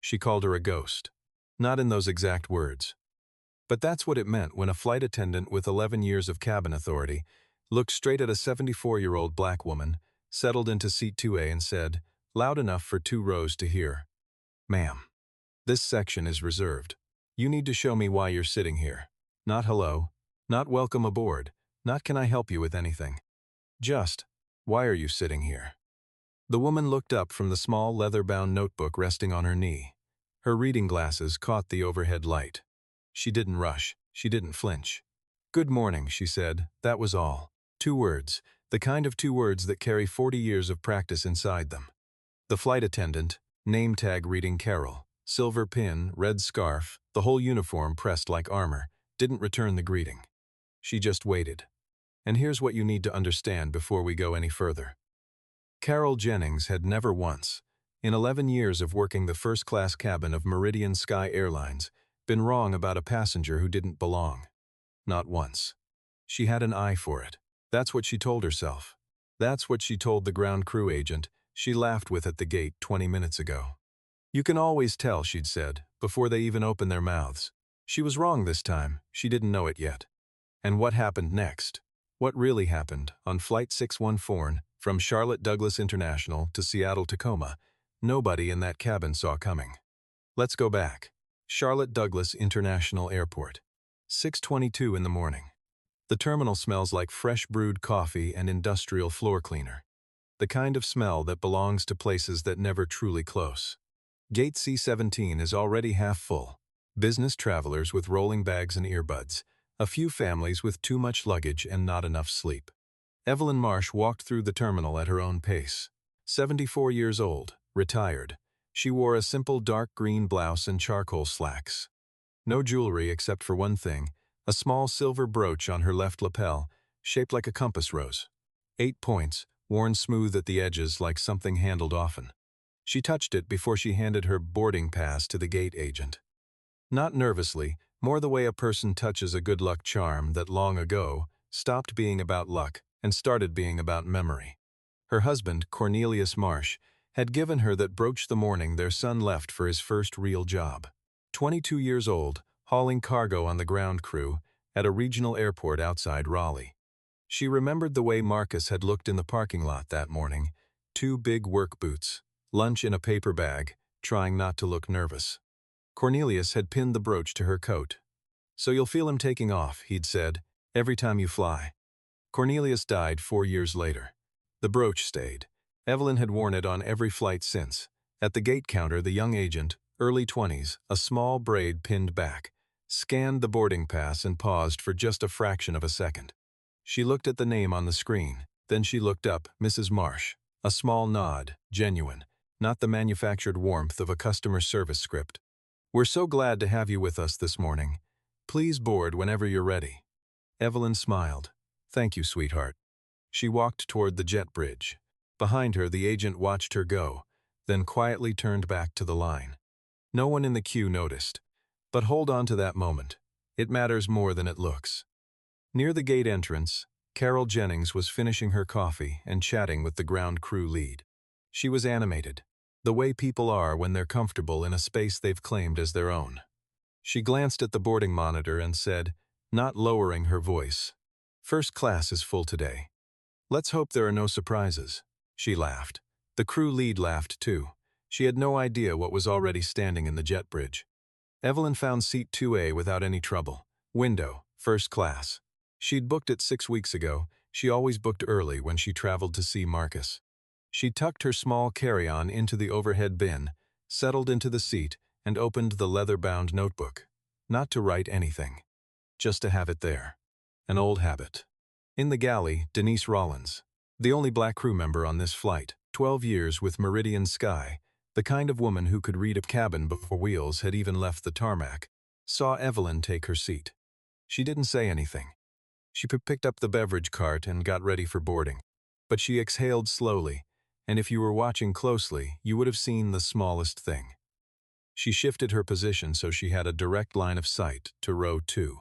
She called her a ghost. Not in those exact words. But that's what it meant when a flight attendant with 11 years of cabin authority looked straight at a 74-year-old black woman, settled into seat 2A and said, loud enough for 2 rows to hear, "Ma'am, this section is reserved. You need to show me why you're sitting here. Not hello, not welcome aboard, not can I help you with anything. Just, why are you sitting here?" The woman looked up from the small leather-bound notebook resting on her knee. Her reading glasses caught the overhead light. She didn't rush. She didn't flinch. "Good morning," she said. That was all. 2 words, the kind of 2 words that carry 40 years of practice inside them. The flight attendant, name tag reading Carol, silver pin, red scarf, the whole uniform pressed like armor, didn't return the greeting. She just waited. And here's what you need to understand before we go any further. Carol Jennings had never once, in 11 years of working the first-class cabin of Meridian Sky Airlines, been wrong about a passenger who didn't belong. Not once. She had an eye for it. That's what she told herself. That's what she told the ground crew agent she laughed with at the gate 20 minutes ago. "You can always tell," she'd said, before they even opened their mouths. She was wrong this time. She didn't know it yet. And what happened next? What really happened on Flight 614 from Charlotte Douglas International to Seattle Tacoma, nobody in that cabin saw coming. Let's go back. Charlotte Douglas International Airport. 6:22 in the morning. The terminal smells like fresh brewed coffee and industrial floor cleaner. The kind of smell that belongs to places that never truly close. Gate C-17 is already half full. Business travelers with rolling bags and earbuds. A few families with too much luggage and not enough sleep. Evelyn Marsh walked through the terminal at her own pace. 74 years old, retired. She wore a simple dark green blouse and charcoal slacks. No jewelry except for one thing, a small silver brooch on her left lapel, shaped like a compass rose. 8 points, worn smooth at the edges like something handled often. She touched it before she handed her boarding pass to the gate agent. Not nervously, more the way a person touches a good luck charm that long ago stopped being about luck and started being about memory. Her husband, Cornelius Marsh, had given her that brooch the morning their son left for his first real job. 22 years old, hauling cargo on the ground crew at a regional airport outside Raleigh. She remembered the way Marcus had looked in the parking lot that morning, 2 big work boots, lunch in a paper bag, trying not to look nervous. Cornelius had pinned the brooch to her coat. "So you'll feel him taking off," he'd said, "every time you fly." Cornelius died 4 years later. The brooch stayed. Evelyn had worn it on every flight since. At the gate counter, the young agent, early 20s, a small braid pinned back, scanned the boarding pass and paused for just a fraction of a second. She looked at the name on the screen. Then she looked up, Mrs. Marsh. A small nod, genuine, not the manufactured warmth of a customer service script. "We're so glad to have you with us this morning. Please board whenever you're ready." Evelyn smiled. "Thank you, sweetheart." She walked toward the jet bridge. Behind her, the agent watched her go, then quietly turned back to the line. No one in the queue noticed. But hold on to that moment. It matters more than it looks. Near the gate entrance, Carol Jennings was finishing her coffee and chatting with the ground crew lead. She was animated, the way people are when they're comfortable in a space they've claimed as their own. She glanced at the boarding monitor and said, not lowering her voice, "First class is full today. Let's hope there are no surprises." She laughed. The crew lead laughed too. She had no idea what was already standing in the jet bridge. Evelyn found seat 2A without any trouble. Window, first class. She'd booked it 6 weeks ago. She always booked early when she traveled to see Marcus. She tucked her small carry-on into the overhead bin, settled into the seat, and opened the leather-bound notebook. Not to write anything. Just to have it there. An old habit. In the galley, Denise Rollins, the only black crew member on this flight, 12 years with Meridian Sky, the kind of woman who could read a cabin before wheels had even left the tarmac, saw Evelyn take her seat. She didn't say anything. She picked up the beverage cart and got ready for boarding. But she exhaled slowly, and if you were watching closely, you would have seen the smallest thing. She shifted her position so she had a direct line of sight to row 2.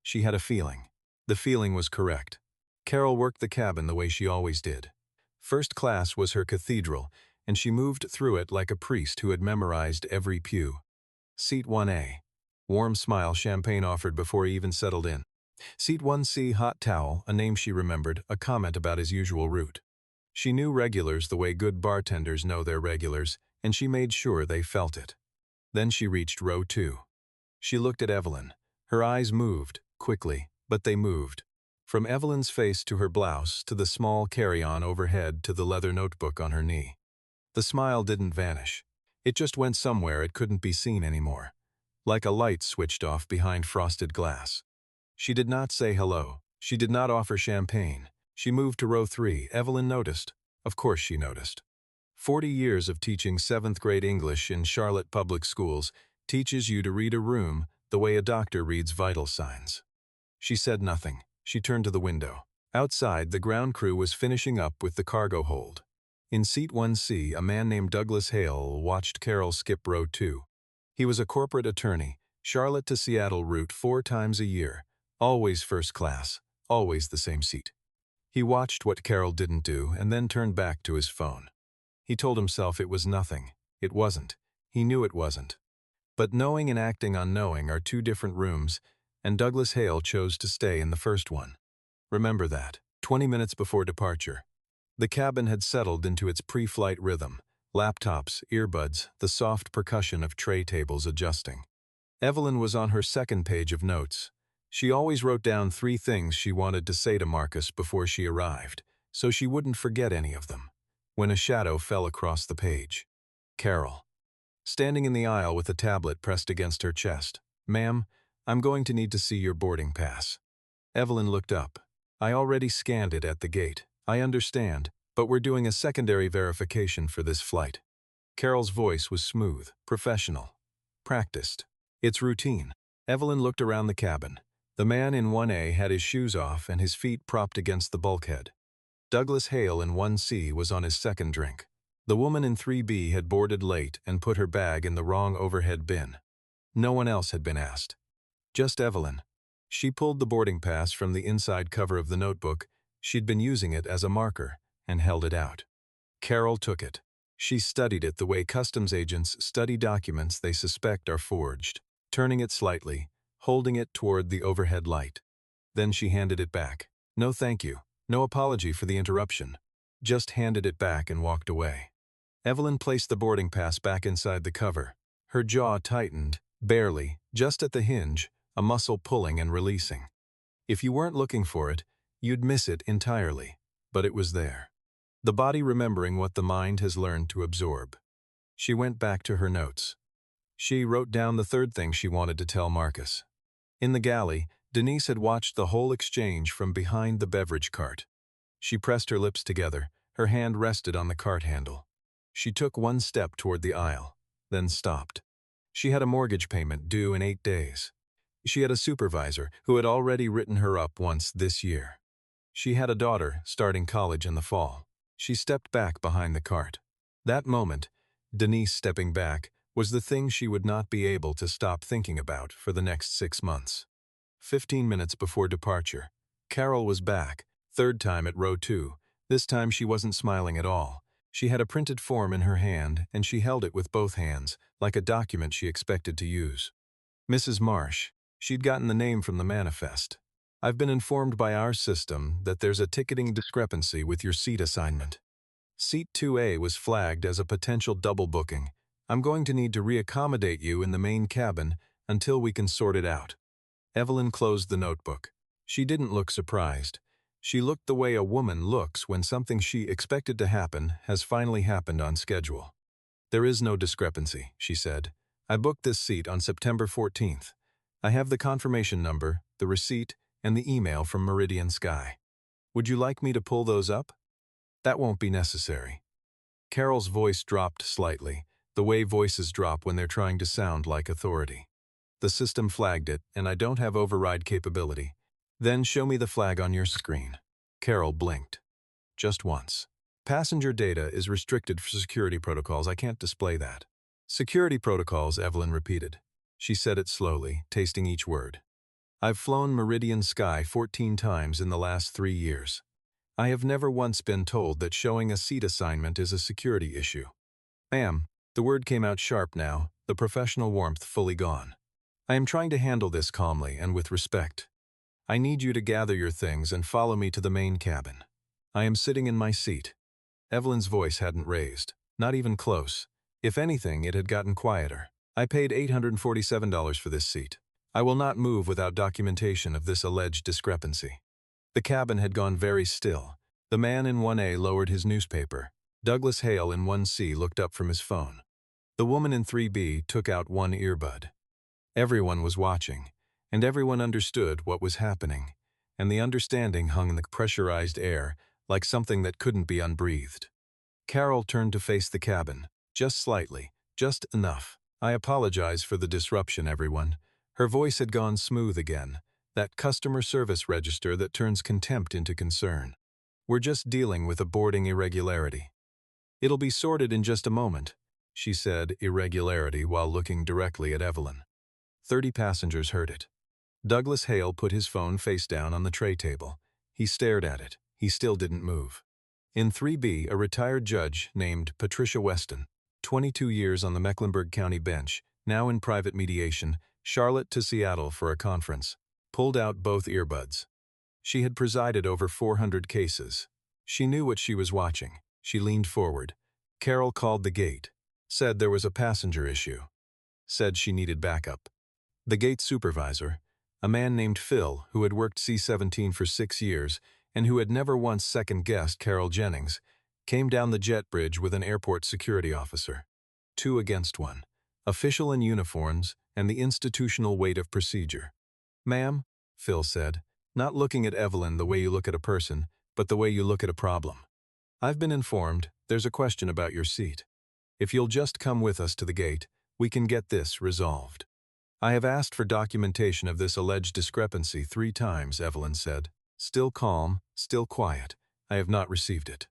She had a feeling. The feeling was correct. Carol worked the cabin the way she always did. First class was her cathedral, and she moved through it like a priest who had memorized every pew. Seat 1A. Warm smile, champagne offered before he even settled in. Seat 1C, hot towel, a name she remembered, a comment about his usual route. She knew regulars the way good bartenders know their regulars, and she made sure they felt it. Then she reached row 2. She looked at Evelyn. Her eyes moved, quickly, but they moved. From Evelyn's face to her blouse, to the small carry-on overhead, to the leather notebook on her knee. The smile didn't vanish. It just went somewhere it couldn't be seen anymore. Like a light switched off behind frosted glass. She did not say hello. She did not offer champagne. She moved to row 3. Evelyn noticed. Of course she noticed. 40 years of teaching 7th grade English in Charlotte public schools teaches you to read a room the way a doctor reads vital signs. She said nothing. She turned to the window. Outside, the ground crew was finishing up with the cargo hold. In seat 1C, a man named Douglas Hale watched Carol skip row 2. He was a corporate attorney, Charlotte to Seattle route 4 times a year, always first class, always the same seat. He watched what Carol didn't do and then turned back to his phone. He told himself it was nothing. It wasn't. He knew it wasn't. But knowing and acting on knowing are 2 different rooms, and Douglas Hale chose to stay in the first one. Remember that. 20 minutes before departure. The cabin had settled into its pre-flight rhythm. Laptops, earbuds, the soft percussion of tray tables adjusting. Evelyn was on her second page of notes. She always wrote down 3 things she wanted to say to Marcus before she arrived, so she wouldn't forget any of them. When a shadow fell across the page. Carol. Standing in the aisle with a tablet pressed against her chest. "Ma'am, I'm going to need to see your boarding pass." Evelyn looked up. "I already scanned it at the gate. I understand, but we're doing a secondary verification for this flight." Carol's voice was smooth, professional, practiced. "It's routine." Evelyn looked around the cabin. The man in 1A had his shoes off and his feet propped against the bulkhead. Douglas Hale in 1C was on his second drink. The woman in 3B had boarded late and put her bag in the wrong overhead bin. No one else had been asked. Just Evelyn. She pulled the boarding pass from the inside cover of the notebook. She'd been using it as a marker, and held it out. Carol took it. She studied it the way customs agents study documents they suspect are forged, turning it slightly, holding it toward the overhead light. Then she handed it back. No thank you, no apology for the interruption. Just handed it back and walked away. Evelyn placed the boarding pass back inside the cover. Her jaw tightened, barely, just at the hinge, a muscle pulling and releasing. If you weren't looking for it, you'd miss it entirely, but it was there. The body remembering what the mind has learned to absorb. She went back to her notes. She wrote down the 3rd thing she wanted to tell Marcus. In the galley, Denise had watched the whole exchange from behind the beverage cart. She pressed her lips together, her hand rested on the cart handle. She took 1 step toward the aisle, then stopped. She had a mortgage payment due in 8 days. She had a supervisor who had already written her up once this year. She had a daughter starting college in the fall. She stepped back behind the cart. That moment, Denise stepping back, was the thing she would not be able to stop thinking about for the next 6 months. 15 minutes before departure, Carol was back, 3rd time at row 2. This time she wasn't smiling at all. She had a printed form in her hand, and she held it with both hands, like a document she expected to use. "Mrs. Marsh." She'd gotten the name from the manifest. "I've been informed by our system that there's a ticketing discrepancy with your seat assignment. Seat 2A was flagged as a potential double booking. I'm going to need to reaccommodate you in the main cabin until we can sort it out." Evelyn closed the notebook. She didn't look surprised. She looked the way a woman looks when something she expected to happen has finally happened on schedule. "There is no discrepancy," she said. "I booked this seat on September 14th. I have the confirmation number, the receipt, and the email from Meridian Sky. Would you like me to pull those up?" "That won't be necessary." Carol's voice dropped slightly, the way voices drop when they're trying to sound like authority. "The system flagged it, and I don't have override capability." "Then show me the flag on your screen." Carol blinked. "Just once." "Passenger data is restricted for security protocols. I can't display that." "Security protocols," Evelyn repeated. She said it slowly, tasting each word. "I've flown Meridian Sky 14 times in the last 3 years. I have never once been told that showing a seat assignment is a security issue. Ma'am, the word came out sharp now, the professional warmth fully gone. I am trying to handle this calmly and with respect. I need you to gather your things and follow me to the main cabin. I am sitting in my seat. Evelyn's voice hadn't raised, not even close. If anything, it had gotten quieter. I paid $847 for this seat. I will not move without documentation of this alleged discrepancy. The cabin had gone very still. The man in 1A lowered his newspaper. Douglas Hale in 1C looked up from his phone. The woman in 3B took out one earbud. Everyone was watching, and everyone understood what was happening, and the understanding hung in the pressurized air like something that couldn't be unbreathed. Carol turned to face the cabin, just slightly, just enough. I apologize for the disruption, everyone. Her voice had gone smooth again, that customer service register that turns contempt into concern. We're just dealing with a boarding irregularity. It'll be sorted in just a moment, she said, irregularity, while looking directly at Evelyn. 30 passengers heard it. Douglas Hale put his phone face down on the tray table. He stared at it. He still didn't move. In 3B, a retired judge named Patricia Weston, 22 years on the Mecklenburg County bench, now in private mediation, Charlotte to Seattle for a conference, pulled out both earbuds. She had presided over 400 cases. She knew what she was watching. She leaned forward. Carol called the gate, said there was a passenger issue, said she needed backup. The gate supervisor, a man named Phil who had worked C-17 for 6 years and who had never once second-guessed Carol Jennings, came down the jet bridge with an airport security officer. 2 against 1. Official in uniforms and the institutional weight of procedure. "Ma'am," Phil said, not looking at Evelyn the way you look at a person, but the way you look at a problem. "I've been informed there's a question about your seat. If you'll just come with us to the gate, we can get this resolved." "I have asked for documentation of this alleged discrepancy 3 times, Evelyn said. Still calm, still quiet. I have not received it.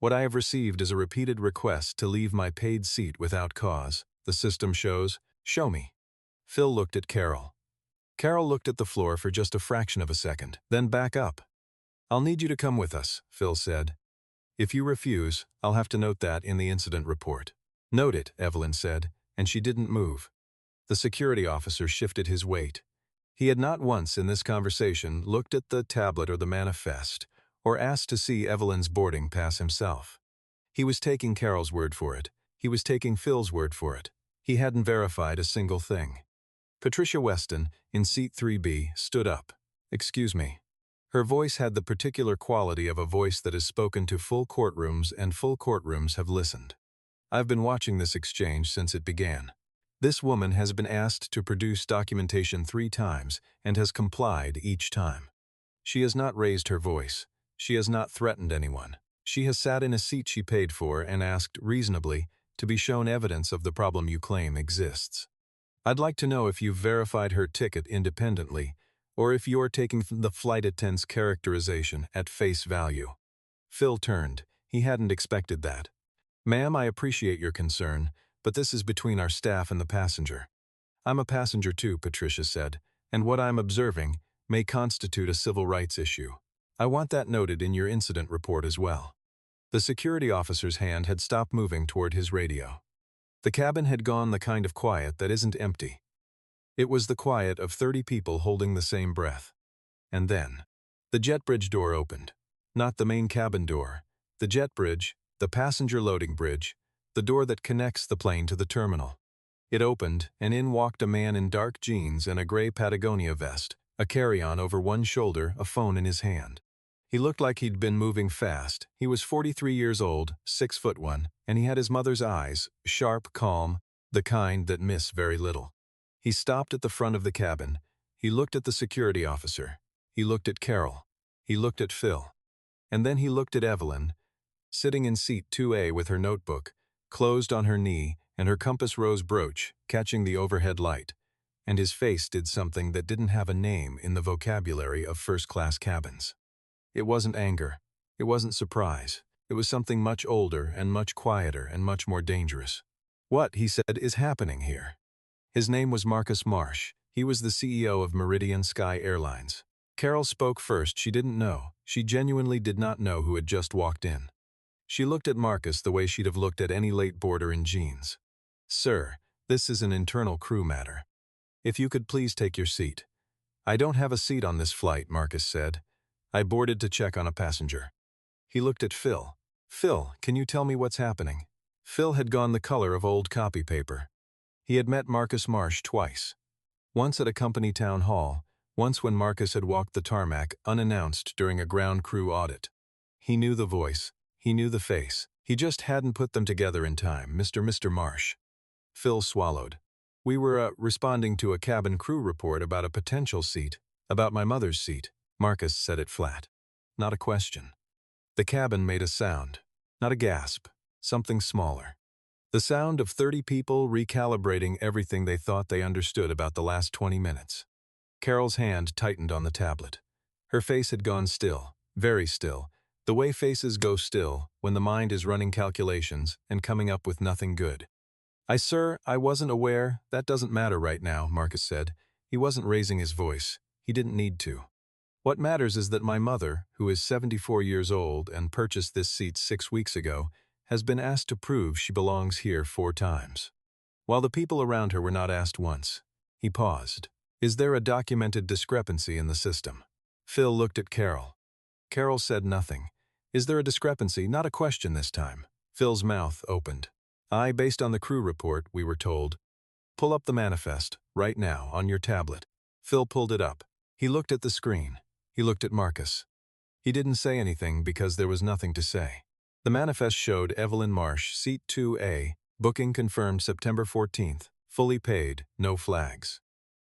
What I have received is a repeated request to leave my paid seat without cause. The system shows. Show me." Phil looked at Carol. Carol looked at the floor for just a fraction of a second, then back up. "I'll need you to come with us," Phil said. "If you refuse, I'll have to note that in the incident report." "Note it," Evelyn said, and she didn't move. The security officer shifted his weight. He had not once in this conversation looked at the tablet or the manifest, or asked to see Evelyn's boarding pass himself. He was taking Carol's word for it. He was taking Phil's word for it. He hadn't verified a single thing. Patricia Weston, in seat 3B, stood up. "Excuse me." Her voice had the particular quality of a voice that is spoken to full courtrooms, and full courtrooms have listened. "I've been watching this exchange since it began. This woman has been asked to produce documentation 3 times and has complied each time. She has not raised her voice. She has not threatened anyone. She has sat in a seat she paid for and asked, reasonably, to be shown evidence of the problem you claim exists. I'd like to know if you've verified her ticket independently, or if you're taking the flight attendant's characterization at face value." Phil turned. He hadn't expected that. "Ma'am, I appreciate your concern, but this is between our staff and the passenger." "I'm a passenger too," Patricia said, "and what I'm observing may constitute a civil rights issue. I want that noted in your incident report as well." The security officer's hand had stopped moving toward his radio. The cabin had gone the kind of quiet that isn't empty. It was the quiet of 30 people holding the same breath. And then, the jet bridge door opened. Not the main cabin door. The jet bridge, the passenger loading bridge, the door that connects the plane to the terminal. It opened, and in walked a man in dark jeans and a gray Patagonia vest, a carry-on over one shoulder, a phone in his hand. He looked like he'd been moving fast. He was 43 years old, 6'1", and he had his mother's eyes, sharp, calm, the kind that miss very little. He stopped at the front of the cabin. He looked at the security officer. He looked at Carol. He looked at Phil. And then he looked at Evelyn, sitting in seat 2A with her notebook, closed on her knee, and her compass rose brooch, catching the overhead light. And his face did something that didn't have a name in the vocabulary of first-class cabins. It wasn't anger. It wasn't surprise. It was something much older and much quieter and much more dangerous. "What," he said, "is happening here?" His name was Marcus Marsh. He was the CEO of Meridian Sky Airlines. Carol spoke first. She didn't know. She genuinely did not know who had just walked in. She looked at Marcus the way she'd have looked at any late boarder in jeans. "Sir, this is an internal crew matter. If you could please take your seat." "I don't have a seat on this flight," Marcus said. "I boarded to check on a passenger." He looked at Phil. "Phil, can you tell me what's happening?" Phil had gone the color of old copy paper. He had met Marcus Marsh twice. Once at a company town hall, once when Marcus had walked the tarmac unannounced during a ground crew audit. He knew the voice. He knew the face. He just hadn't put them together in time. Mr. Marsh. Phil swallowed. "We were responding to a cabin crew report about a potential seat, about my mother's seat." Marcus said it flat. Not a question. The cabin made a sound. Not a gasp. Something smaller. The sound of 30 people recalibrating everything they thought they understood about the last 20 minutes. Carol's hand tightened on the tablet. Her face had gone still, very still, the way faces go still when the mind is running calculations and coming up with nothing good. Sir, I wasn't aware. That doesn't matter right now," Marcus said. He wasn't raising his voice. He didn't need to. "What matters is that my mother, who is 74 years old and purchased this seat 6 weeks ago, has been asked to prove she belongs here 4 times. While the people around her were not asked once." He paused. "Is there a documented discrepancy in the system?" Phil looked at Carol. Carol said nothing. "Is there a discrepancy?" Not a question this time. Phil's mouth opened. Based on the crew report, we were told. Pull up the manifest, right now, on your tablet." Phil pulled it up. He looked at the screen. He looked at Marcus. He didn't say anything because there was nothing to say. The manifest showed Evelyn Marsh, Seat 2A, booking confirmed September 14th, fully paid, no flags.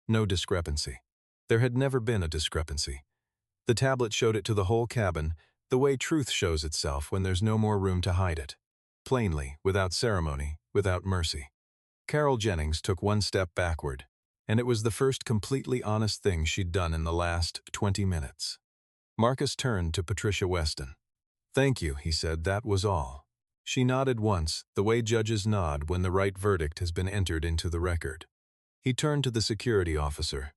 No discrepancy. There had never been a discrepancy. The tablet showed it to the whole cabin, the way truth shows itself when there's no more room to hide it. Plainly, without ceremony, without mercy. Carol Jennings took one step backward, and it was the first completely honest thing she'd done in the last 20 minutes. Marcus turned to Patricia Weston. "Thank you," he said, "that was all." She nodded once, the way judges nod when the right verdict has been entered into the record. He turned to the security officer.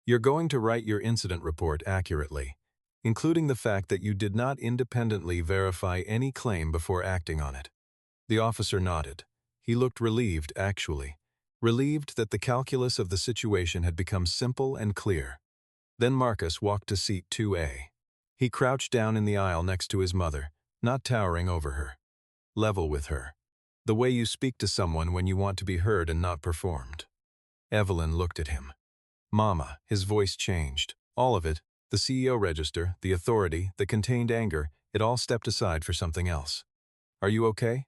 "You're going to write your incident report accurately, including the fact that you did not independently verify any claim before acting on it." The officer nodded. He looked relieved, actually. Relieved that the calculus of the situation had become simple and clear. Then Marcus walked to seat 2A. He crouched down in the aisle next to his mother, not towering over her. Level with her. The way you speak to someone when you want to be heard and not performed. Evelyn looked at him. "Mama," his voice changed. All of it. The CEO register, the authority, the contained anger, it all stepped aside for something else. "Are you okay?"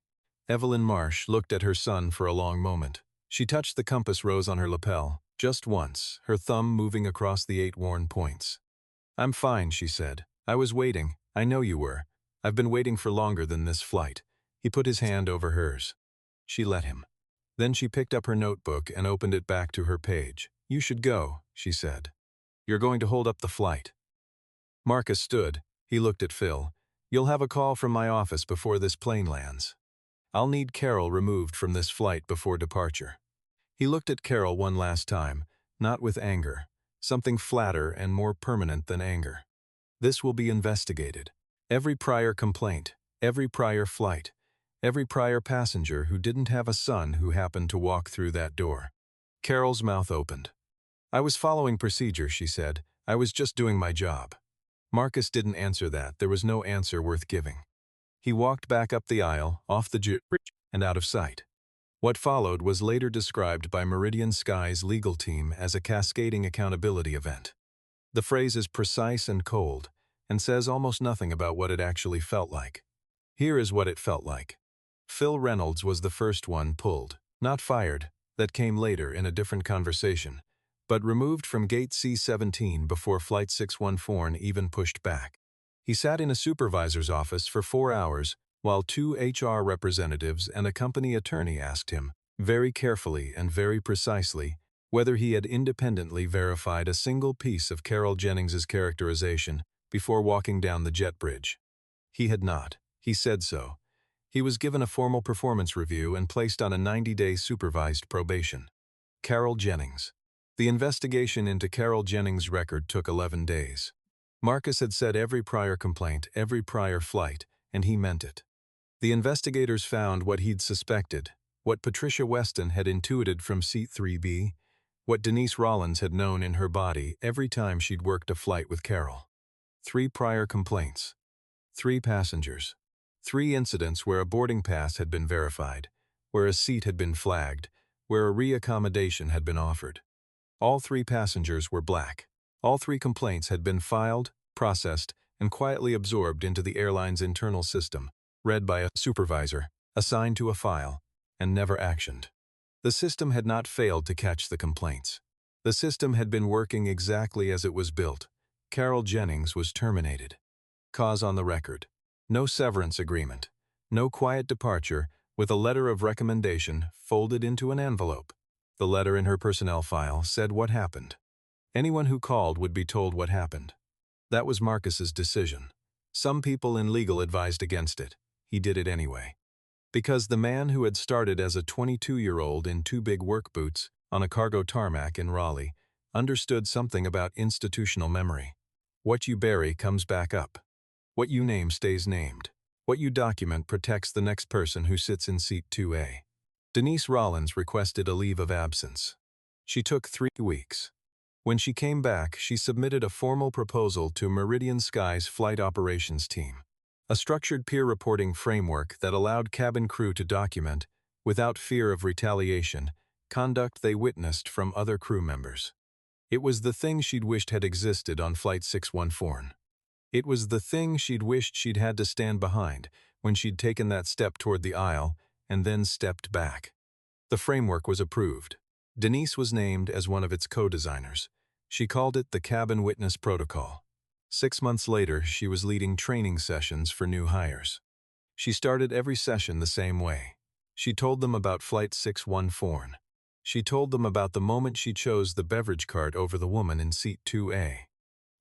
Evelyn Marsh looked at her son for a long moment. She touched the compass rose on her lapel, just once, her thumb moving across the 8 worn points. "I'm fine," she said. "I was waiting. I know you were. I've been waiting for longer than this flight." He put his hand over hers. She let him. Then she picked up her notebook and opened it back to her page. "You should go," she said. "You're going to hold up the flight." Marcus stood. He looked at Phil. "You'll have a call from my office before this plane lands. I'll need Carol removed from this flight before departure." He looked at Carol one last time, not with anger, something flatter and more permanent than anger. "This will be investigated. Every prior complaint, every prior flight, every prior passenger who didn't have a son who happened to walk through that door." Carol's mouth opened. "I was following procedure," she said. "I was just doing my job." Marcus didn't answer that. There was no answer worth giving. He walked back up the aisle, off the bridge, and out of sight. What followed was later described by Meridian Sky's legal team as a cascading accountability event. The phrase is precise and cold, and says almost nothing about what it actually felt like. Here is what it felt like. Phil Reynolds was the first one pulled, not fired, that came later in a different conversation, but removed from gate C-17 before Flight 614 even pushed back. He sat in a supervisor's office for 4 hours while 2 HR representatives and a company attorney asked him, very carefully and very precisely, whether he had independently verified a single piece of Carol Jennings's characterization before walking down the jet bridge. He had not. He said so. He was given a formal performance review and placed on a 90-day supervised probation. Carol Jennings. The investigation into Carol Jennings' record took 11 days. Marcus had said every prior complaint, every prior flight, and he meant it. The investigators found what he'd suspected, what Patricia Weston had intuited from Seat 3B, what Denise Rollins had known in her body every time she'd worked a flight with Carol. 3 prior complaints. 3 passengers. 3 incidents where a boarding pass had been verified, where a seat had been flagged, where a re-accommodation had been offered. All 3 passengers were black. All 3 complaints had been filed, processed, and quietly absorbed into the airline's internal system, read by a supervisor, assigned to a file, and never actioned. The system had not failed to catch the complaints. The system had been working exactly as it was built. Carol Jennings was terminated. Cause on the record. No severance agreement. No quiet departure, with a letter of recommendation folded into an envelope. The letter in her personnel file said what happened. Anyone who called would be told what happened. That was Marcus's decision. Some people in legal advised against it. He did it anyway. Because the man who had started as a 22-year-old in 2 big work boots on a cargo tarmac in Raleigh understood something about institutional memory. What you bury comes back up. What you name stays named. What you document protects the next person who sits in seat 2A. Denise Rollins requested a leave of absence. She took 3 weeks. When she came back, she submitted a formal proposal to Meridian Sky's flight operations team, a structured peer reporting framework that allowed cabin crew to document, without fear of retaliation, conduct they witnessed from other crew members. It was the thing she'd wished had existed on Flight 614. It was the thing she'd wished she'd had to stand behind when she'd taken that step toward the aisle and then stepped back. The framework was approved. Denise was named as one of its co-designers. She called it the Cabin Witness Protocol. 6 months later, she was leading training sessions for new hires. She started every session the same way. She told them about Flight 614. She told them about the moment she chose the beverage cart over the woman in seat 2A.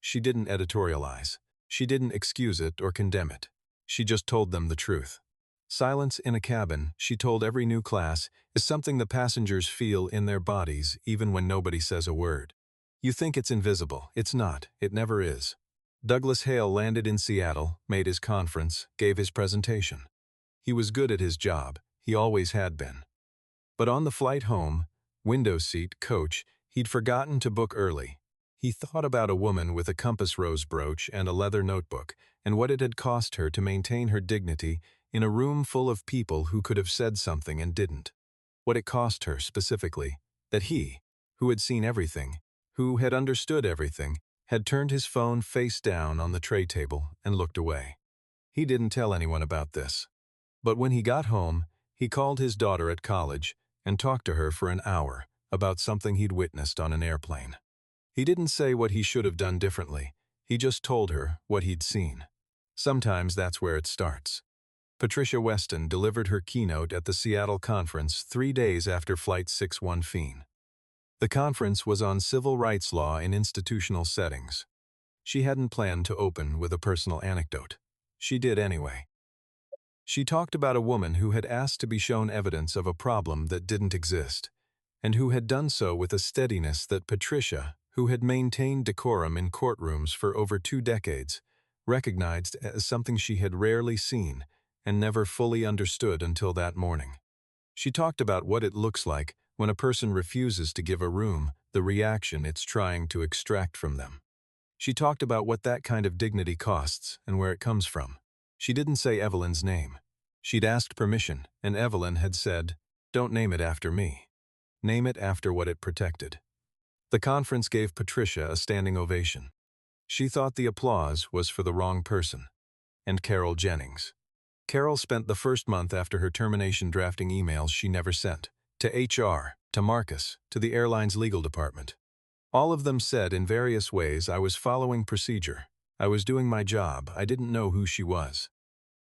She didn't editorialize. She didn't excuse it or condemn it. She just told them the truth. Silence in a cabin, she told every new class, is something the passengers feel in their bodies even when nobody says a word. You think it's invisible. It's not. It never is. Douglas Hale landed in Seattle, made his conference, gave his presentation. He was good at his job. He always had been. But on the flight home, window seat, coach, he'd forgotten to book early. He thought about a woman with a compass rose brooch and a leather notebook, and what it had cost her to maintain her dignity in a room full of people who could have said something and didn't. What it cost her, specifically, that he, who had seen everything, who had understood everything, had turned his phone face down on the tray table and looked away. He didn't tell anyone about this. But when he got home, he called his daughter at college and talked to her for an hour about something he'd witnessed on an airplane. He didn't say what he should have done differently. He just told her what he'd seen. Sometimes that's where it starts. Patricia Weston delivered her keynote at the Seattle conference 3 days after Flight 615. The conference was on civil rights law in institutional settings. She hadn't planned to open with a personal anecdote. She did anyway. She talked about a woman who had asked to be shown evidence of a problem that didn't exist, and who had done so with a steadiness that Patricia, who had maintained decorum in courtrooms for over 2 decades, recognized as something she had rarely seen and never fully understood until that morning. She talked about what it looks like when a person refuses to give a room the reaction it's trying to extract from them. She talked about what that kind of dignity costs and where it comes from. She didn't say Evelyn's name. She'd asked permission, and Evelyn had said, "Don't name it after me. Name it after what it protected." The conference gave Patricia a standing ovation. She thought the applause was for the wrong person. And Carol Jennings. Carol spent the first month after her termination drafting emails she never sent, to HR, to Marcus, to the airline's legal department. All of them said in various ways, "I was following procedure. I was doing my job. I didn't know who she was."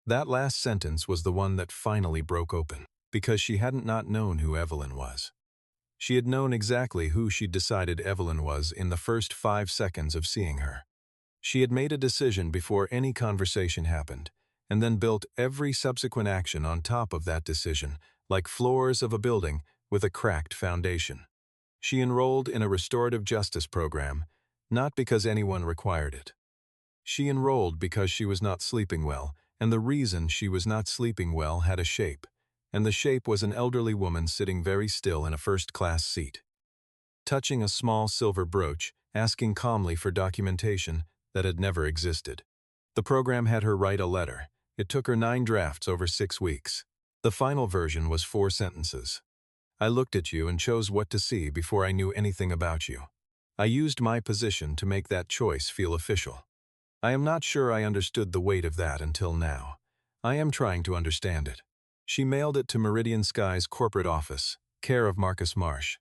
That last sentence was the one that finally broke open, because she hadn't not known who Evelyn was. She had known exactly who she'd decided Evelyn was in the first 5 seconds of seeing her. She had made a decision before any conversation happened, and then built every subsequent action on top of that decision, like floors of a building with a cracked foundation. She enrolled in a restorative justice program, not because anyone required it. She enrolled because she was not sleeping well and the reason she was not sleeping well had a shape, and the shape was an elderly woman sitting very still in a first-class seat, touching a small silver brooch, asking calmly for documentation that had never existed. The program had her write a letter. It took her 9 drafts over 6 weeks. The final version was 4 sentences. I looked at you and chose what to see before I knew anything about you. I used my position to make that choice feel official. I am not sure I understood the weight of that until now. I am trying to understand it. She mailed it to Meridian Sky's corporate office, care of Marcus Marsh.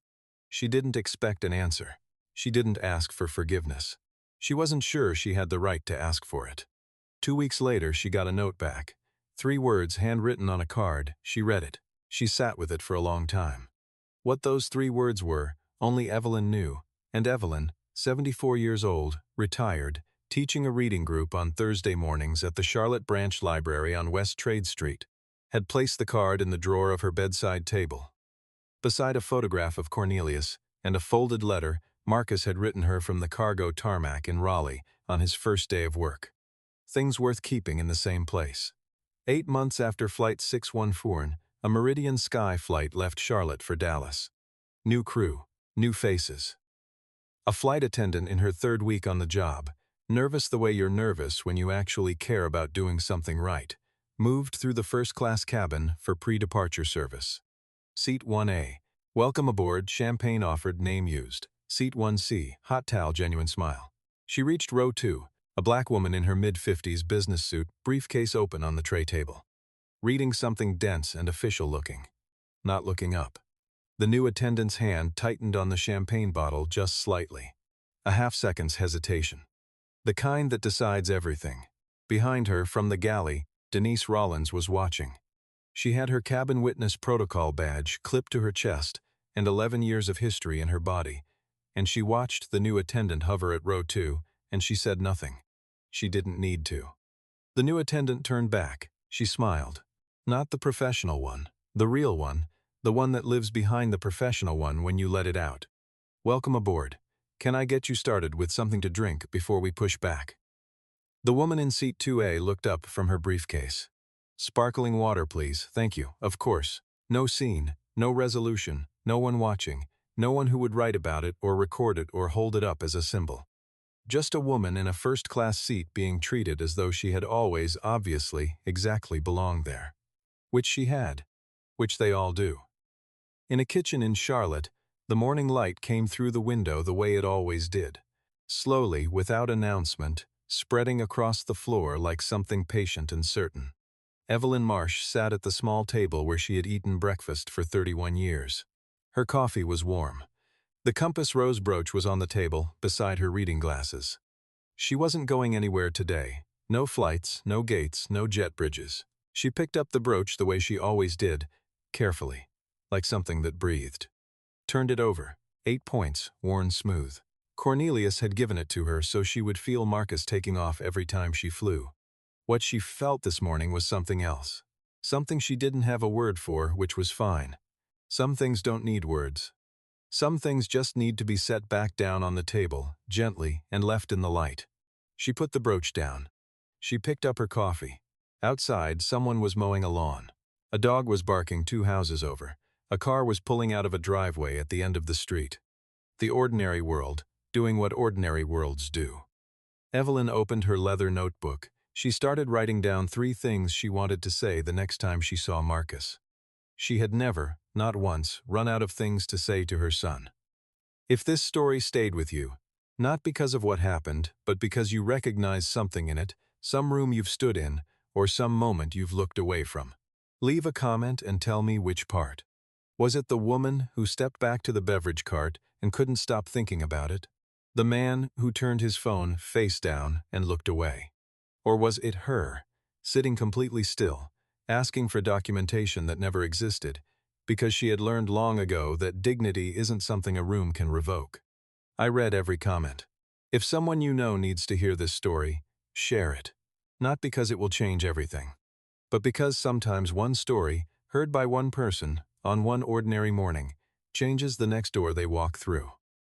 She didn't expect an answer. She didn't ask for forgiveness. She wasn't sure she had the right to ask for it. 2 weeks later, she got a note back. 3 words handwritten on a card. She read it. She sat with it for a long time. What those 3 words were, only Evelyn knew, and Evelyn, 74 years old, retired, teaching a reading group on Thursday mornings at the Charlotte Branch Library on West Trade Street, had placed the card in the drawer of her bedside table. Beside a photograph of Cornelius and a folded letter, Marcus had written her from the cargo tarmac in Raleigh on his first day of work. Things worth keeping in the same place. 8 months after Flight 614, a Meridian Sky flight left Charlotte for Dallas. New crew, new faces. A flight attendant in her 3rd week on the job, nervous the way you're nervous when you actually care about doing something right, moved through the first-class cabin for pre-departure service. Seat 1A. Welcome aboard, champagne offered, name used. Seat 1C. Hot towel, genuine smile. She reached row 2, a black woman in her mid-50s business suit, briefcase open on the tray table. Reading something dense and official-looking. Not looking up. The new attendant's hand tightened on the champagne bottle just slightly. A half-second's hesitation. The kind that decides everything. Behind her, from the galley, Denise Rollins was watching. She had her cabin witness protocol badge clipped to her chest and 11 years of history in her body, and she watched the new attendant hover at row 2, and she said nothing. She didn't need to. The new attendant turned back. She smiled. Not the professional one, the real one, the one that lives behind the professional one when you let it out. Welcome aboard. Can I get you started with something to drink before we push back? The woman in seat 2A looked up from her briefcase. Sparkling water, please. Thank you. Of course. No scene, no resolution, no one watching, no one who would write about it or record it or hold it up as a symbol. Just a woman in a first-class seat being treated as though she had always, obviously, exactly belonged there. Which she had. Which they all do. In a kitchen in Charlotte, the morning light came through the window the way it always did. Slowly, without announcement, spreading across the floor like something patient and certain. Evelyn Marsh sat at the small table where she had eaten breakfast for 31 years. Her coffee was warm. The compass rose brooch was on the table, beside her reading glasses. She wasn't going anywhere today. No flights, no gates, no jet bridges. She picked up the brooch the way she always did, carefully, like something that breathed. Turned it over, 8 points, worn smooth. Cornelius had given it to her so she would feel Marcus taking off every time she flew. What she felt this morning was something else. Something she didn't have a word for, which was fine. Some things don't need words. Some things just need to be set back down on the table, gently, and left in the light. She put the brooch down. She picked up her coffee. Outside, someone was mowing a lawn. A dog was barking 2 houses over. A car was pulling out of a driveway at the end of the street. The ordinary world, doing what ordinary worlds do. Evelyn opened her leather notebook. She started writing down 3 things she wanted to say the next time she saw Marcus. She had never, not once, run out of things to say to her son. If this story stayed with you, not because of what happened, but because you recognize something in it, some room you've stood in, or some moment you've looked away from, leave a comment and tell me which part. Was it the woman who stepped back to the beverage cart and couldn't stop thinking about it? The man who turned his phone face down and looked away? Or was it her, sitting completely still, asking for documentation that never existed, because she had learned long ago that dignity isn't something a room can revoke? I read every comment. If someone you know needs to hear this story, share it. Not because it will change everything, but because sometimes one story, heard by one person, on one ordinary morning, changes the next door they walk through.